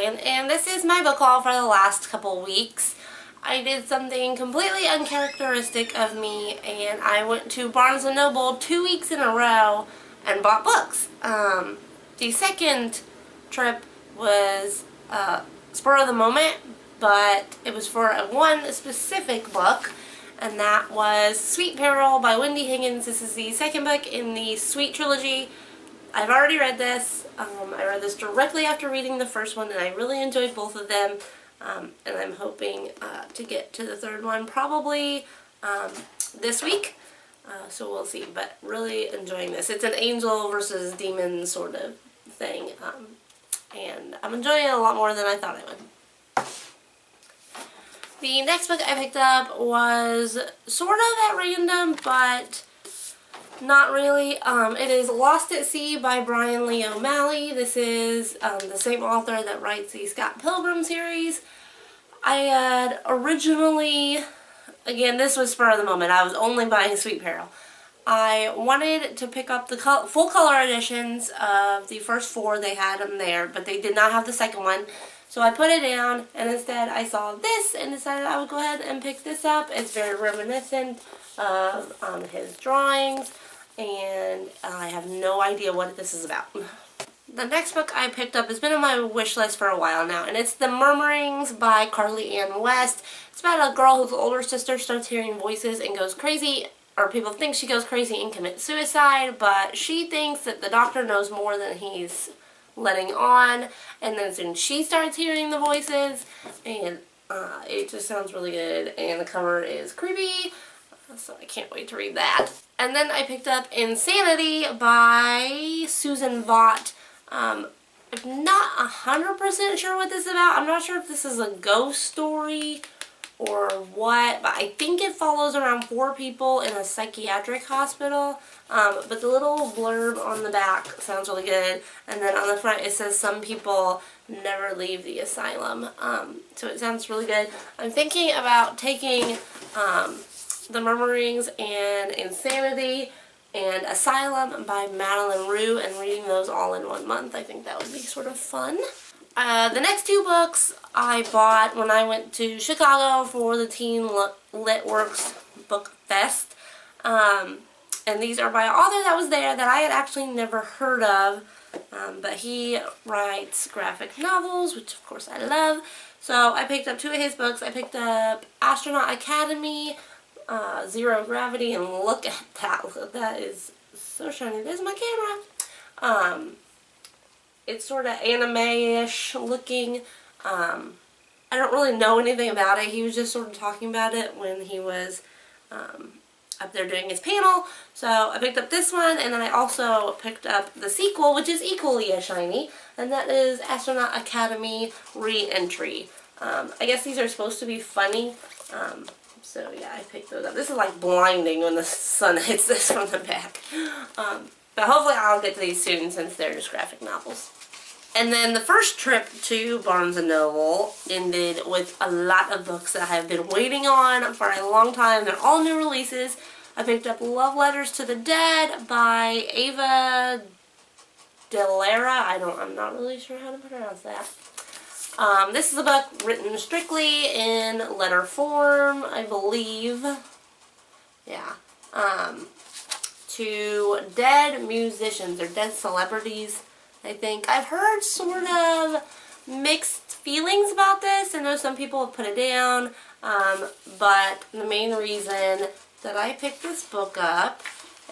Bookland, and this is my book haul for the last couple weeks. I did something completely uncharacteristic of me, and I went to Barnes & Noble 2 weeks in a row and bought books. The second trip was spur of the moment, but it was for one specific book, and that was Sweet Peril by Wendy Higgins. This is the second book in the Sweet trilogy. I've already read this. I read this directly after reading the first one, and I really enjoyed both of them. And I'm hoping to get to the third one probably this week. So we'll see. But really enjoying this. It's an angel versus demon sort of thing. And I'm enjoying it a lot more than I thought I would. The next book I picked up was sort of at random, but not really. It is Lost at Sea by Brian Lee O'Malley. This is the same author that writes the Scott Pilgrim series. I had originally, again, this was spur of the moment. I was only buying Sweet Peril. I wanted to pick up the full color editions of the first four. They had them there, but they did not have the second one. So I put it down, and instead I saw this and decided I would go ahead and pick this up. It's very reminiscent of his drawings, and I have no idea what this is about. The next book I picked up has been on my wish list for a while now, and it's The Murmurings by Carly Ann West. It's about a girl whose older sister starts hearing voices and goes crazy, or people think she goes crazy and commits suicide, but she thinks that the doctor knows more than he's letting on, and then soon she starts hearing the voices, and it just sounds really good, and the cover is creepy, so I can't wait to read that. And then I picked up Insanity by Susan Vaught. I'm not 100% sure what this is about. I'm not sure if this is a ghost story or what, but I think it follows around 4 people in a psychiatric hospital. But the little blurb on the back sounds really good, and then on the front it says some people never leave the asylum. So it sounds really good. I'm thinking about taking The Murmurings and Insanity and Asylum by Madeline Rue and reading those all in 1 month. I think that would be sort of fun. The next 2 books I bought when I went to Chicago for the Teen Lit Works Book Fest. And these are by an author that was there that I had actually never heard of. But he writes graphic novels, which of course I love. So I picked up 2 of his books. I picked up Astronaut Academy, Zero Gravity, and look at that. That is so shiny. There's my camera. It's sort of anime-ish looking. I don't really know anything about it. He was just sort of talking about it when he was up there doing his panel. So I picked up this one, and then I also picked up the sequel, which is equally as shiny, and that is Astronaut Academy Re-Entry. I guess these are supposed to be funny. So yeah, I picked those up. This is like blinding when the sun hits this from the back. But hopefully I'll get to these soon since they're just graphic novels. And then the first trip to Barnes & Noble ended with a lot of books that I have been waiting on for a long time. They're all new releases. I picked up Love Letters to the Dead by Ava Delara. I'm not really sure how to pronounce that. This is a book written strictly in letter form, I believe. Yeah. To dead musicians or dead celebrities, I think. I've heard sort of mixed feelings about this. I know some people have put it down, but the main reason that I picked this book up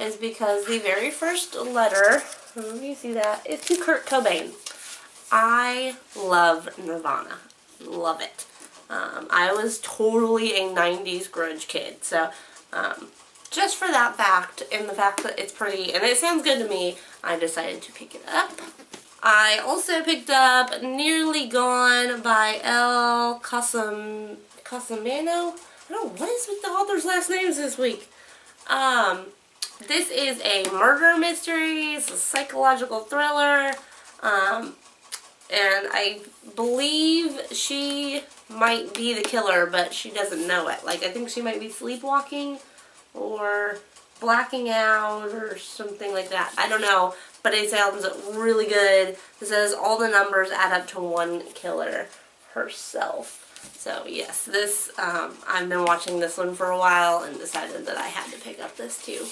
is because the very first letter, let me see that, is to Kurt Cobain. I love Nirvana. Love it. I was totally a 90s grunge kid, so just for that fact, and the fact that it's pretty, and it sounds good to me, I decided to pick it up. I also picked up Nearly Gone by El Casamano. I don't know, what is with the author's last names this week? This is a murder mystery. It's a psychological thriller. And I believe she might be the killer, but she doesn't know it. Like, I think she might be sleepwalking or blacking out or something like that. I don't know. but it sounds really good. It says all the numbers add up to one killer herself. So yes, this, I've been watching this one for a while and decided that I had to pick up this too.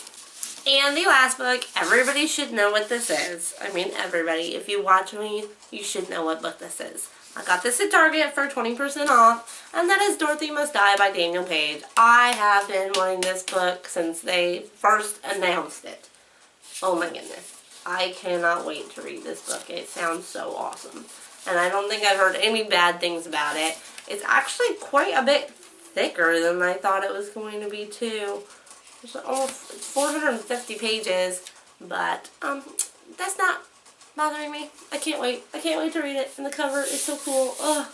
And the last book, everybody should know what this is. I mean everybody, if you watch me, you should know what book this is. I got this at Target for 20% off, and that is Dorothy Must Die by Daniel Page. I have been wanting this book since they first announced it. Oh my goodness. I cannot wait to read this book. It sounds so awesome. And I don't think I've heard any bad things about it. It's actually quite a bit thicker than I thought it was going to be too. It's almost 450 pages, but that's not bothering me. I can't wait. I can't wait to read it. And the cover is so cool. Ugh.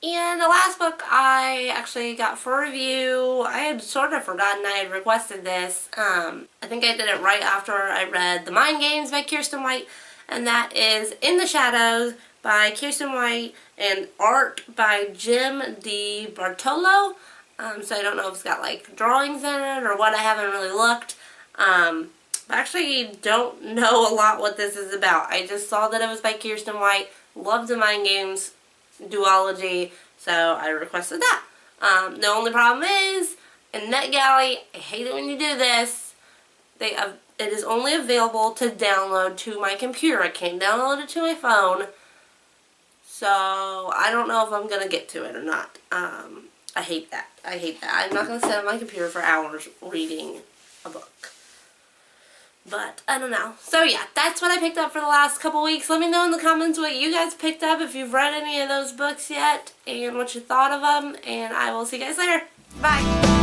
And the last book I actually got for review, I had sort of forgotten I had requested this. I think I did it right after I read The Mind Games by Kirsten White, and that is In the Shadows by Kirsten White and art by Jim D. Bartolo. So I don't know if it's got like drawings in it or what. I haven't really looked. I actually don't know a lot what this is about. I just saw that it was by Kirsten White. Loved the Mind Games duology, so I requested that. The only problem is, in NetGalley, I hate it when you do this, it is only available to download to my computer. I can't download it to my phone, so I don't know if I'm going to get to it or not. I hate that. I hate that. I'm not going to sit on my computer for hours reading a book. But, I don't know. So, yeah, that's what I picked up for the last couple weeks. Let me know in the comments what you guys picked up, if you've read any of those books yet, and what you thought of them. And I will see you guys later. Bye.